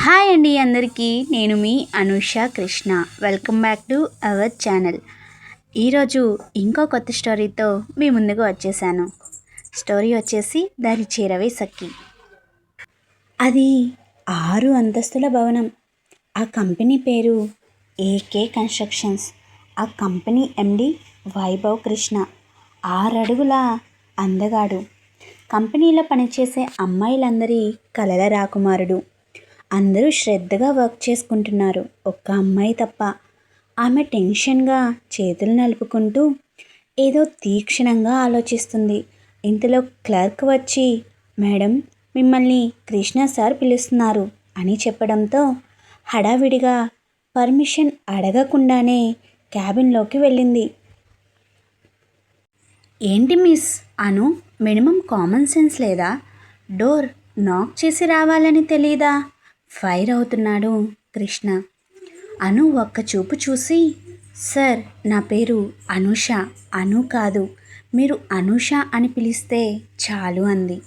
Hi అండి అందరికీ, నేను మీ Anusha Krishna. Welcome back to our channel. ఈరోజు ఇంకో కొత్త స్టోరీతో మీ ముందుకు వచ్చేసాను. స్టోరీ వచ్చేసి దారి చేరవే సఖి. అది 6 అంతస్తుల భవనం. ఆ కంపెనీ పేరు ఏకే కన్స్ట్రక్షన్స్. ఆ కంపెనీ ఎండి వైభవ్ కృష్ణ 6 అడుగుల అందగాడు. కంపెనీలో పనిచేసే అమ్మాయిలందరి కలల రాకుమారుడు. అందరూ శ్రద్ధగా వర్క్ చేసుకుంటున్నారు, ఒక్క అమ్మాయి తప్ప. ఆమె టెన్షన్గా చేతులు నలుపుకుంటూ ఏదో తీక్షణంగా ఆలోచిస్తుంది. ఇంతలో క్లర్క్ వచ్చి, మేడం, మిమ్మల్ని కృష్ణ సార్ పిలుస్తున్నారు అని చెప్పడంతో హడావిడిగా పర్మిషన్ అడగకుండానే క్యాబిన్లోకి వెళ్ళింది. ఏంటి మిస్ అను, మినిమం కామన్ సెన్స్ లేదా? డోర్ నాక్ చేసి రావాలని తెలీదా? ఫైర్ అవుతున్నాడు కృష్ణ. అను ఒక్క చూపు చూసి, సార్, నా పేరు అనూష, అను కాదు, మీరు అనూష అని పిలిస్తే చాలు అంది.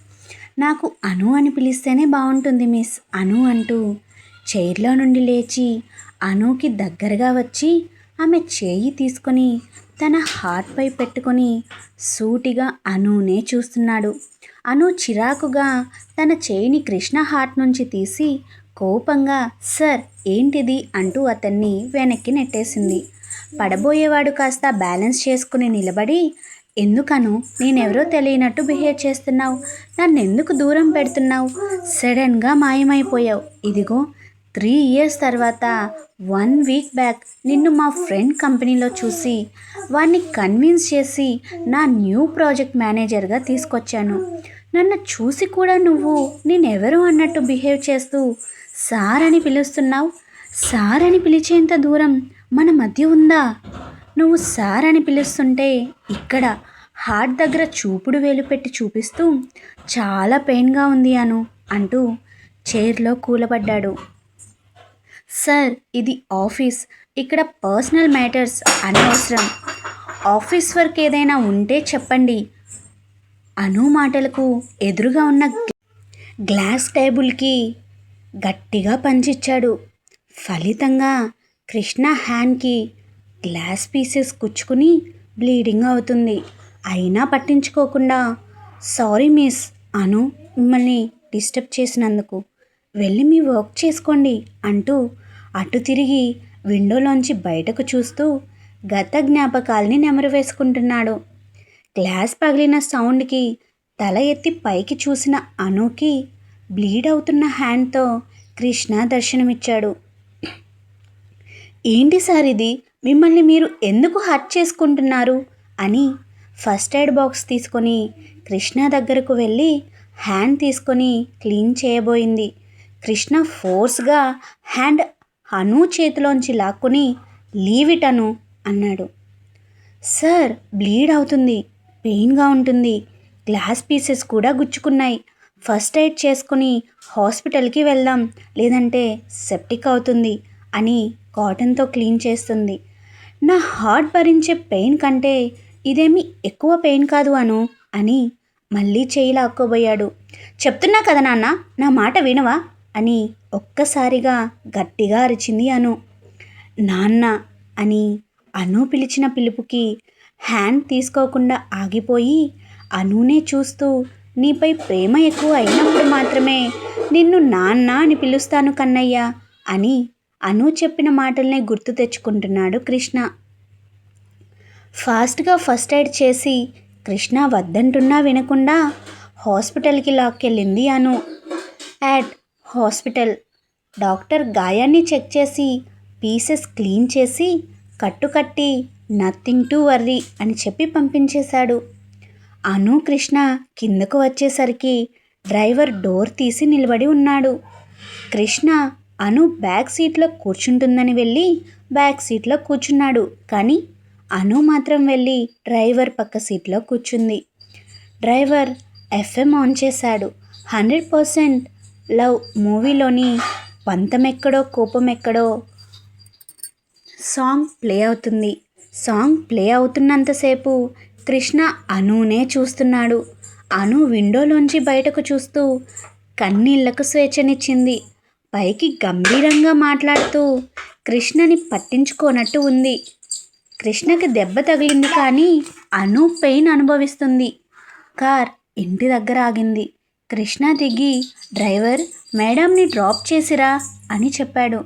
నాకు అను అని పిలిస్తేనే బాగుంటుంది మిస్, అను అంటూ చైర్లో నుండి లేచి అనుకి దగ్గరగా వచ్చి ఆమె చేయి తీసుకొని తన హార్ట్పై పెట్టుకొని సూటిగా అనునే చూస్తున్నాడు. అను చిరాకుగా తన చేయిని కృష్ణ హార్ట్ నుంచి తీసి కోపంగా, సార్ ఏంటిది అంటూ అతన్ని వెనక్కి నెట్టేసింది. పడబోయేవాడు కాస్త బ్యాలెన్స్ చేసుకుని నిలబడి, ఎందుకను నేనెవరో తెలియనట్టు బిహేవ్ చేస్తున్నావు? నన్నెందుకు దూరం పెడుతున్నావు? సడన్గా మాయమైపోయావు. ఇదిగో 3 years తర్వాత 1 week బ్యాక్ నిన్ను మా ఫ్రెండ్ కంపెనీలో చూసి వాడిని కన్విన్స్ చేసి నా న్యూ ప్రాజెక్ట్ మేనేజర్గా తీసుకొచ్చాను. నన్ను చూసి కూడా నువ్వు నేనెవరు అన్నట్టు బిహేవ్ చేస్తూ సార్ అని పిలుస్తున్నావు. సార్ అని పిలిచేంత దూరం మన మధ్య ఉందా? నువ్వు సార్ అని పిలుస్తుంటే ఇక్కడ హార్ట్ దగ్గర చూపుడు వేలు పెట్టి చూపిస్తూ చాలా పెయిన్గా ఉంది అను అంటూ చైర్లో కూలబడ్డాడు. సార్, ఇది ఆఫీస్, ఇక్కడ పర్సనల్ మ్యాటర్స్ అనవసరం. ఆఫీస్ వర్క్ ఏదైనా ఉంటే చెప్పండి. అను మాటలకు ఎదురుగా ఉన్న గ్లాస్ టేబుల్కి గట్టిగా పంచిచ్చాడు. ఫలితంగా కృష్ణ హ్యాండ్కి గ్లాస్ పీసెస్ కుచ్చుకుని బ్లీడింగ్ అవుతుంది. అయినా పట్టించుకోకుండా, సారీ మిస్, అను మిమ్మల్ని డిస్టర్బ్ చేసినందుకు, వెళ్ళి మీ వర్క్ చేసుకోండి అంటూ అటు తిరిగి విండోలోంచి బయటకు చూస్తూ గత జ్ఞాపకాల్ని నెమరు వేసుకుంటున్నాడు. గ్లాస్ పగిలిన సౌండ్కి తల ఎత్తి పైకి చూసిన అనుకి బ్లీడ్ అవుతున్న హ్యాండ్తో కృష్ణ దర్శనమిచ్చాడు. ఏంటి సార్ ఇది? మిమ్మల్ని మీరు ఎందుకు హర్ట్ చేసుకుంటున్నారు అని ఫస్ట్ ఎయిడ్ బాక్స్ తీసుకొని కృష్ణ దగ్గరకు వెళ్ళి హ్యాండ్ తీసుకొని క్లీన్ చేయబోయింది. కృష్ణ ఫోర్స్గా హ్యాండ్ అను చేతిలోంచి లాక్కొని, లీవ్ ఇట్ అను అన్నాడు. సార్, బ్లీడ్ అవుతుంది, పెయిన్గా ఉంటుంది, గ్లాస్ పీసెస్ కూడా గుచ్చుకున్నాయి. ఫస్ట్ ఎయిడ్ చేసుకుని హాస్పిటల్కి వెళ్దాం, లేదంటే సెప్టిక్ అవుతుంది అని కాటన్తో క్లీన్ చేస్తుంది. నా హార్ట్ భరించే పెయిన్ కంటే ఇదేమీ ఎక్కువ పెయిన్ కాదు అను అని మళ్ళీ చేయి లాక్కోబోయాడు. చెప్తున్నా కదా నాన్న, నా మాట వినవా అని ఒక్కసారిగా గట్టిగా అరిచింది అను. నాన్న అని అను పిలిచిన పిలుపుకి హ్యాండ్ తీసుకోకుండా ఆగిపోయి అనునే చూస్తూ, నీపై ప్రేమ ఎక్కువ అయినప్పుడు మాత్రమే నిన్ను నాన్న అని పిలుస్తాను కన్నయ్య అని అను చెప్పిన మాటల్నే గుర్తు తెచ్చుకుంటున్నాడు కృష్ణ. ఫాస్ట్గా ఫస్ట్ ఎయిడ్ చేసి కృష్ణ వద్దంటున్నా వినకుండా హాస్పిటల్కి లాక్కెళ్ళింది అను. యాట్ హాస్పిటల్ డాక్టర్ గాయాన్ని చెక్ చేసి పీసెస్ క్లీన్ చేసి కట్టుకట్టి నథింగ్ టు వర్రీ అని చెప్పి పంపించేశాడు. అను కృష్ణ కిందకు వచ్చేసరికి డ్రైవర్ డోర్ తీసి నిలబడి ఉన్నాడు. కృష్ణ అను బ్యాక్ సీట్లో కూర్చుంటుందని వెళ్ళి బ్యాక్ సీట్లో కూర్చున్నాడు. కానీ అను మాత్రం వెళ్ళి డ్రైవర్ పక్క సీట్లో కూర్చుంది. డ్రైవర్ FM ఆన్ చేశాడు. 100% లవ్ మూవీలోని పంతమెక్కడో కోపమెక్కడో సాంగ్ ప్లే అవుతుంది. సాంగ్ ప్లే అవుతున్నంతసేపు కృష్ణ అనునే చూస్తున్నాడు. అను విండోలోంచి బయటకు చూస్తూ కన్నీళ్లకు స్వేచ్ఛనిచ్చింది. పైకి గంభీరంగా మాట్లాడుతూ కృష్ణని పట్టించుకోనట్టు ఉంది. కృష్ణకి దెబ్బ తగిలింది కానీ అను పెయిన్ అనుభవిస్తుంది. కార్ ఇంటి దగ్గర ఆగింది. కృష్ణ దిగి డ్రైవర్ మేడంని డ్రాప్ చేసిరా అని చెప్పాడు.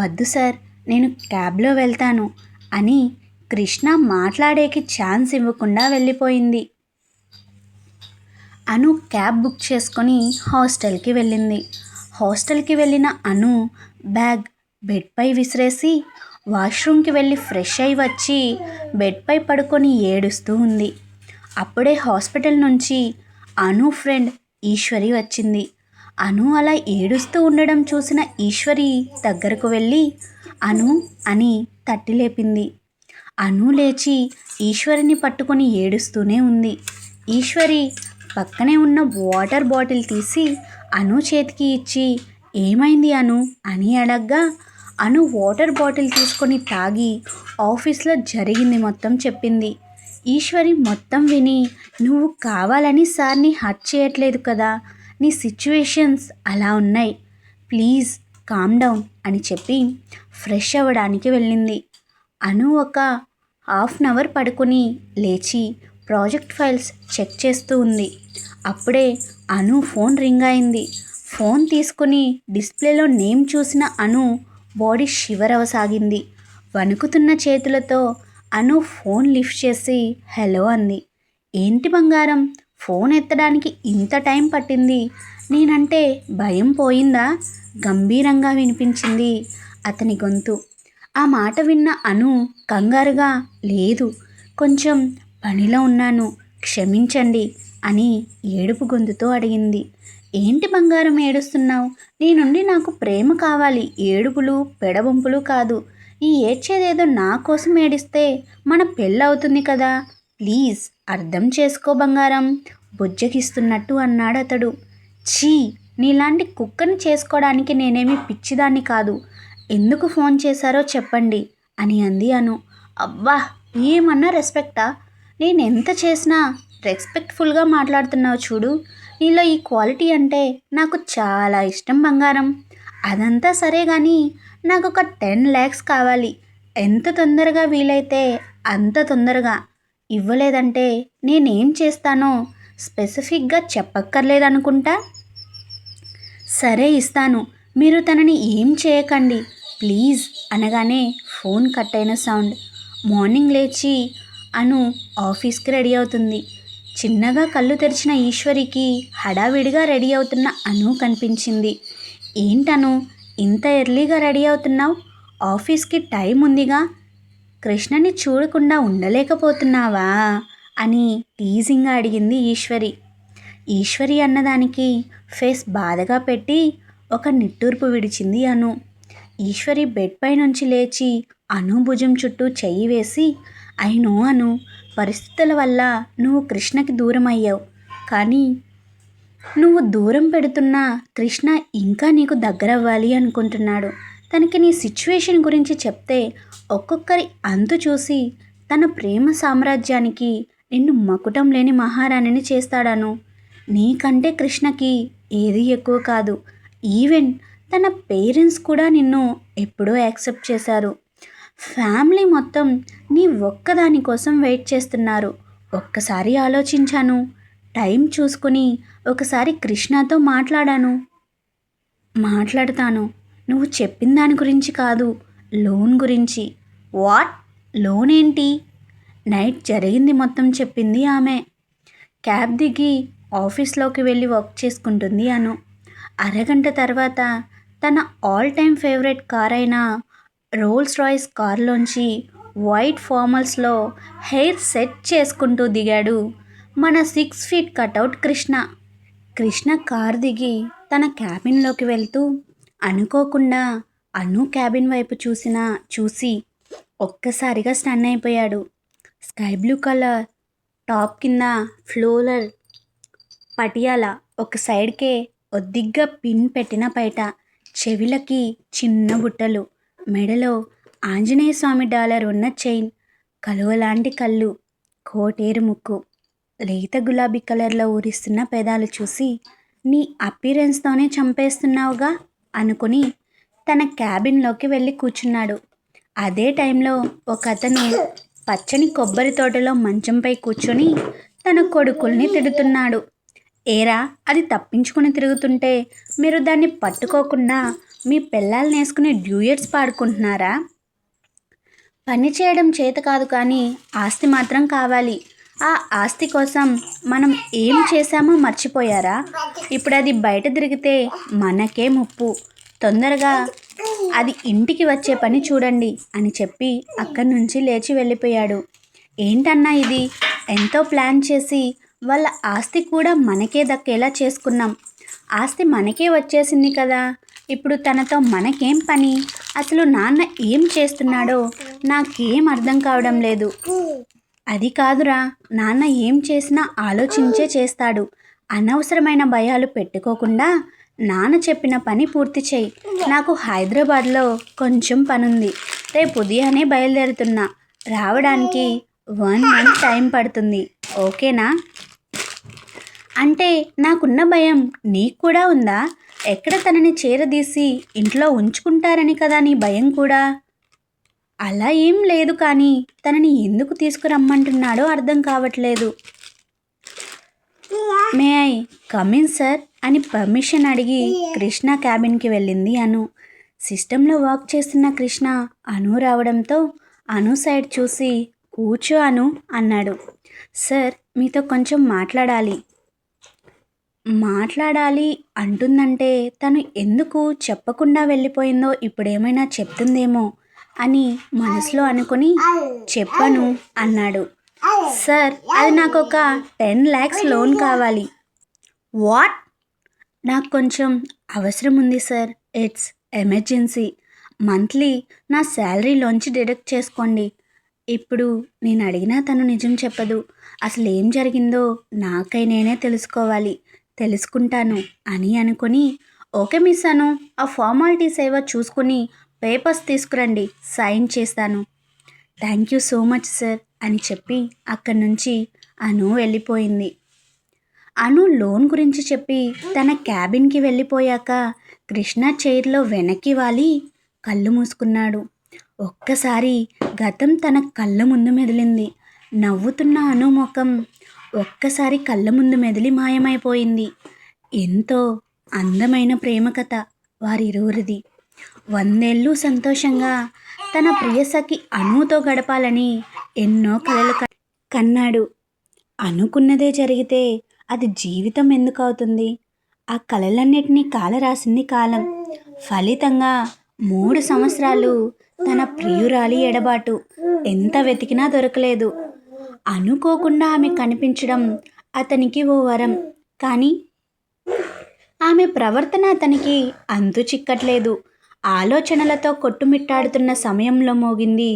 వద్దు సార్, నేను క్యాబ్లో వెళ్తాను అని కృష్ణ మాట్లాడేకి ఛాన్స్ ఇవ్వకుండా వెళ్ళిపోయింది. అను క్యాబ్ బుక్ చేసుకొని హాస్టల్కి వెళ్ళింది. హాస్టల్కి వెళ్ళిన అను బ్యాగ్ బెడ్పై విసిరేసి వాష్రూమ్కి వెళ్ళి ఫ్రెష్ అయి వచ్చి బెడ్పై పడుకొని ఏడుస్తూ ఉంది. అప్పుడే హాస్పిటల్ నుంచి అను ఫ్రెండ్ ఈశ్వరి వచ్చింది. అను అలా ఏడుస్తూ ఉండడం చూసిన ఈశ్వరి దగ్గరకు వెళ్ళి అను అని తట్టి లేపింది. అను లేచి ఈశ్వరిని పట్టుకొని ఏడుస్తూనే ఉంది. ఈశ్వరి పక్కనే ఉన్న వాటర్ బాటిల్ తీసి అను చేతికి ఇచ్చి ఏమైంది అను అని అడగ్గా అను వాటర్ బాటిల్ తీసుకొని తాగి ఆఫీస్లో జరిగింది మొత్తం చెప్పింది. ఈశ్వరి మొత్తం విని నువ్వు కావాలని సార్ని హర్ట్ చేయట్లేదు కదా, నీ సిచ్యువేషన్స్ అలా ఉన్నాయి, ప్లీజ్ కామ్ డౌన్ అని చెప్పి ఫ్రెష్ అవ్వడానికి వెళ్ళింది. అను ఒక ½ పడుకొని లేచి ప్రాజెక్ట్ ఫైల్స్ చెక్ చేస్తూ ఉంది. అప్పుడే అను ఫోన్ రింగ్ అయింది. ఫోన్ తీసుకుని డిస్ప్లేలో నేమ్ చూసిన అను బాడీ షివర్ అవ్వసాగింది. వణుకుతున్న చేతులతో అను ఫోన్ లిఫ్ట్ చేసి హలో అంది. ఏంటి బంగారం, ఫోన్ ఎత్తడానికి ఇంత టైం పట్టింది, నేనంటే భయం పోయిందా? గంభీరంగా వినిపించింది అతని గొంతు. ఆ మాట విన్న అను కంగారుగా లేదు, కొంచెం పనిలో ఉన్నాను, క్షమించండి అని ఏడుపు గొంతుతో అడిగింది. ఏంటి బంగారం ఏడుస్తున్నావు? నీ నుండి నాకు ప్రేమ కావాలి, ఏడుపులు పెడబొంపులు కాదు. ఈ ఏడ్చేదేదో నా కోసం ఏడిస్తే మన పెళ్ళవుతుంది కదా, ప్లీజ్ అర్థం చేసుకో బంగారం బుజ్జగిస్తున్నట్టు అన్నాడు అతడు. ఛీ, నీలాంటి కుక్కని చేసుకోవడానికి నేనేమి పిచ్చిదాన్ని కాదు, ఎందుకు ఫోన్ చేశారో చెప్పండి అని అంది అను. అబ్బా, ఏమన్నా రెస్పెక్టా? నేను ఎంత చేసినా రెస్పెక్ట్ఫుల్గా మాట్లాడుతున్నావు చూడు, నీలో ఈ క్వాలిటీ అంటే నాకు చాలా ఇష్టం బంగారం. అదంతా సరే కానీ నాకు ఒక 10 lakhs కావాలి, ఎంత తొందరగా వీలైతే అంత తొందరగా. ఇవ్వలేదంటే నేనేం చేస్తానో స్పెసిఫిక్గా చెప్పక్కర్లేదనుకుంటా. సరే ఇస్తాను, మీరు తనని ఏం చేయకండి ప్లీజ్ అనగానే ఫోన్ కట్ అయిన సౌండ్. మార్నింగ్ లేచి అను ఆఫీస్కి రెడీ అవుతుంది. చిన్నగా కళ్ళు తెరిచిన ఈశ్వరికి హడావిడిగా రెడీ అవుతున్న అను కనిపించింది. ఏంటను ఇంత ఎర్లీగా రెడీ అవుతున్నావు? ఆఫీస్కి టైం ఉందిగా, కృష్ణని చూడకుండా ఉండలేకపోతున్నావా అని టీజింగ్గా అడిగింది ఈశ్వరి. ఈశ్వరి అన్నదానికి ఫేస్ బాధగా పెట్టి ఒక నిట్టూర్పు విడిచింది అను. ఈశ్వరి బెడ్పై నుంచి లేచి అను భుజం చుట్టూ చెయ్యి వేసి అయినో అను, పరిస్థితుల వల్ల నువ్వు కృష్ణకి దూరం అయ్యావు, కానీ నువ్వు దూరం పెడుతున్నా కృష్ణ ఇంకా నీకు దగ్గరవ్వాలి అనుకుంటున్నాడు. తనకి నీ సిచ్యువేషన్ గురించి చెప్తే ఒక్కొక్కరి అంతు చూసి తన ప్రేమ సామ్రాజ్యానికి నిన్ను మకుటం లేని మహారాణిని చేస్తాడను. నీకంటే కృష్ణకి ఏది ఎక్కువ కాదు, ఈవెన్ తన పేరెంట్స్ కూడా నిన్ను ఎప్పుడో యాక్సెప్ట్ చేశారు. ఫ్యామిలీ మొత్తం నీ ఒక్కదాని కోసం వెయిట్ చేస్తున్నారు. ఒక్కసారి ఆలోచించాను, టైం చూసుకుని ఒకసారి కృష్ణతో మాట్లాడతాను. నువ్వు చెప్పిన దాని గురించి కాదు, లోన్ గురించి. వాట్? లోన్ ఏంటి? నైట్ జరిగింది మొత్తం చెప్పింది ఆమె. క్యాబ్ దిగి ఆఫీస్లోకి వెళ్ళి వర్క్ చేసుకుంటుంది అను. అరగంట తర్వాత తన ఆల్ టైమ్ ఫేవరెట్ కార్ అయిన రోల్స్ రాయ్స్ కార్లోంచి వైట్ ఫార్మల్స్లో హెయిర్ సెట్ చేసుకుంటూ దిగాడు మన 6 feet cutout Krishna. Krishna car దిగి తన క్యాబిన్లోకి వెళ్తూ అనుకోకుండా అను క్యాబిన్ వైపు చూసి ఒక్కసారిగా స్టన్ అయిపోయాడు. స్కై బ్లూ కలర్ టాప్ కింద ఫ్లోరల్ పటియాలా, ఒక సైడ్కే ఒద్దిగ్గా పిన్ పెట్టిన పైట, చెవిలకి చిన్న బుట్టలు, మెడలో ఆంజనేయ స్వామి డాలర్ ఉన్న చైన్, కలువలాంటి కళ్ళు, కోటేరు ముక్కు, లేత గులాబీ కలర్లో ఊరిస్తున్న పెదాలు చూసి నీ అపీరెన్స్తోనే చంపేస్తున్నావుగా అనుకుని తన క్యాబిన్లోకి వెళ్ళి కూర్చున్నాడు. అదే టైంలో ఒక అతను పచ్చని కొబ్బరి తోటలో మంచంపై కూర్చొని తన కొడుకుల్ని తిడుతున్నాడు. ఏరా, అది తప్పించుకుని తిరుగుతుంటే మీరు దాన్ని పట్టుకోకుండా మీ పెళ్ళాలను వేసుకుని డ్యూయట్స్ పాడుకుంటున్నారా? పని చేయడం చేత కాదు కానీ ఆస్తి మాత్రం కావాలి. ఆ ఆస్తి కోసం మనం ఏం చేశామో మర్చిపోయారా? ఇప్పుడు అది బయట తిరిగితే మనకే ముప్పు. తొందరగా అది ఇంటికి వచ్చే పని చూడండి అని చెప్పి అక్కడి నుంచి లేచి వెళ్ళిపోయాడు. ఏంటన్నా ఇది? ఎంతో ప్లాన్ చేసి వాళ్ళ ఆస్తి కూడా మనకే దక్కేలా చేసుకున్నాం. ఆస్తి మనకే వచ్చేసింది కదా, ఇప్పుడు తనతో మనకేం పని? అసలు నాన్న ఏం చేస్తున్నాడో నాకేం అర్థం కావడం లేదు. అది కాదురా, నాన్న ఏం చేసినా ఆలోచించే చేస్తాడు. అనవసరమైన భయాలు పెట్టుకోకుండా నాన్న చెప్పిన పని పూర్తి చేయి. నాకు హైదరాబాద్లో కొంచెం పనుంది. రేపు ఉదయాన్నే బయలుదేరుతున్నా. రావడానికి 1 month టైం పడుతుంది. ఓకేనా? అంటే నాకున్న భయం నీకు కూడా ఉందా? ఎక్కడ తనని చేరదీసి ఇంట్లో ఉంచుకుంటారని కదా నీ భయం కూడా? అలా ఏం లేదు, కానీ తనని ఎందుకు తీసుకురమ్మంటున్నాడో అర్థం కావట్లేదు. మే ఐ కమిన్ సార్ అని పర్మిషన్ అడిగి కృష్ణ క్యాబిన్కి వెళ్ళింది అను. సిస్టంలో వర్క్ చేస్తున్న కృష్ణ అను రావడంతో అను సైడ్ చూసి కూర్చో అను అన్నాడు. సార్, మీతో కొంచెం మాట్లాడాలి అంటుందంటే తను ఎందుకు చెప్పకుండా వెళ్ళిపోయిందో ఇప్పుడేమైనా చెప్తుందేమో అని మనసులో అనుకుని చెప్పను అన్నాడు. సార్, అది నాకు ఒక 10 lakhs లోన్ కావాలి. వాట్? నాకు కొంచెం అవసరం ఉంది సార్. It's emergency. మంత్లీ నా శాలరీలోంచి డిడక్ట్ చేసుకోండి. ఇప్పుడు నేను అడిగినా తను నిజం చెప్పదు. అసలు ఏం జరిగిందో నాకై నేనే తెలుసుకుంటాను అని అనుకుని, ఓకే మిస్ అను, ఆ ఫార్మాలిటీస్ ఏవో చూసుకుని పేపర్స్ తీసుకురండి, సైన్ చేస్తాను. Thank you so much sir అని చెప్పి అక్కడి నుంచి అను వెళ్ళిపోయింది. అను లోన్ గురించి చెప్పి తన క్యాబిన్కి వెళ్ళిపోయాక కృష్ణ చైర్లో వెనక్కి వాలి కళ్ళు మూసుకున్నాడు. ఒక్కసారి గతం తన కళ్ళ ముందు మెదిలింది. నవ్వుతున్న అను ముఖం ఒక్కసారి కళ్ళ ముందు మెదిలి మాయమైపోయింది. ఎంతో అందమైన ప్రేమ కథ వారిరువురిది. 100 ఏళ్ళు సంతోషంగా తన ప్రియసఖి అనుతో గడపాలని ఎన్నో కలలు కన్నాడు. అనుకున్నదే జరిగితే అది జీవితం ఎందుకు అవుతుంది? ఆ కలలన్నిటినీ కాలరాసింది కాలం. ఫలితంగా 3 సంవత్సరాలు తన ప్రియురాలి ఎడబాటు. ఎంత వెతికినా దొరకలేదు. అనుకోకుండా ఆమె కనిపించడం అతనికి ఓ వరం. కానీ ఆమె ప్రవర్తన అతనికి అంతు చిక్కట్లేదు. ఆలోచనలతో కొట్టుమిట్టాడుతున్న సమయంలో మోగింది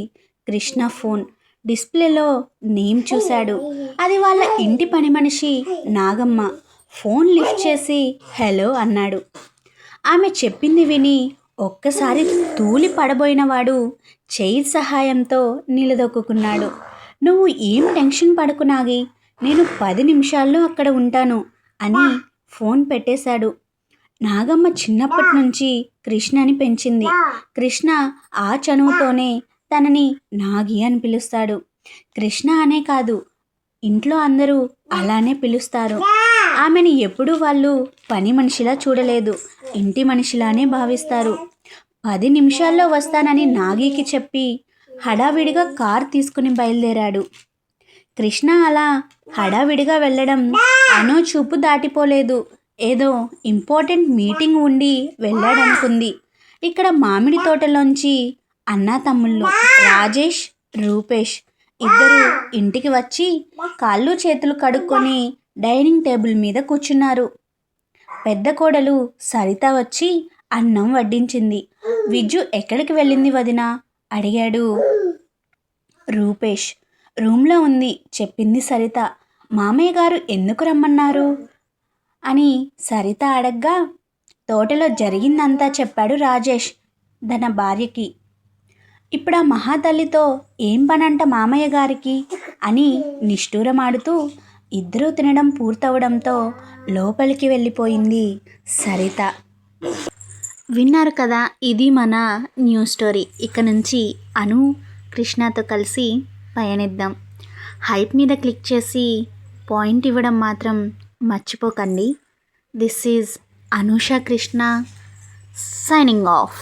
కృష్ణ ఫోన్. డిస్ప్లేలో నేమ్ చూశాడు. అది వాళ్ళ ఇంటి పని మనిషి నాగమ్మ. ఫోన్ లిఫ్ట్ చేసి హలో అన్నాడు. ఆమె చెప్పింది విని ఒక్కసారి తూలి పడబోయినవాడు చైర్ సహాయంతో నిలదొక్కున్నాడు. నువ్వు ఏం టెన్షన్ పడకు నాగి, నేను 10 నిమిషాల్లో అక్కడ ఉంటాను అని ఫోన్ పెట్టేశాడు. నాగమ్మ చిన్నప్పటి నుంచి కృష్ణని పెంచింది. కృష్ణ ఆ చనువుతోనే తనని నాగి అని పిలుస్తాడు. కృష్ణ అనే కాదు, ఇంట్లో అందరూ అలానే పిలుస్తారు. ఆమెను ఎప్పుడూ వాళ్ళు పని మనిషిలా చూడలేదు, ఇంటి మనిషిలానే భావిస్తారు. 10 నిమిషాల్లో వస్తానని నాగికి చెప్పి హడావిడిగా కార్ తీసుకుని బయలుదేరాడు. కృష్ణ అలా హడావిడిగా వెళ్ళడం అను చూపు దాటిపోలేదు. ఏదో ఇంపార్టెంట్ మీటింగ్ ఉండి వెళ్ళాడనుకుంది. ఇక్కడ మామిడి తోటలోంచి అన్నా తమ్ముళ్ళు రాజేష్, రూపేష్ ఇద్దరు ఇంటికి వచ్చి కాళ్ళు చేతులు కడుక్కొని డైనింగ్ టేబుల్ మీద కూర్చున్నారు. పెద్ద కోడలు సరిత వచ్చి అన్నం వడ్డించింది. విజ్జు ఎక్కడికి వెళ్ళింది వదినా అడిగాడు రూపేష్. రూమ్లో ఉంది చెప్పింది సరిత. మామయ్య గారు ఎందుకు రమ్మన్నారు అని సరిత అడగ్గా తోటలో జరిగిందంతా చెప్పాడు రాజేష్ తన భార్యకి. ఇప్పుడు ఆ మహాతల్లితో ఏం పనంట మామయ్య గారికి అని నిష్ఠూరమాడుతూ ఇద్దరూ తినడం పూర్తవడంతో లోపలికి వెళ్ళిపోయింది సరిత. విన్నారు కదా, ఇది మన న్యూ స్టోరీ. ఇక నుంచి అను కృష్ణతో కలిసి పయనిద్దాం. హైప్ మీద క్లిక్ చేసి పాయింట్ ఇవ్వడం మాత్రం మర్చిపోకండి. This is Anusha Krishna signing off.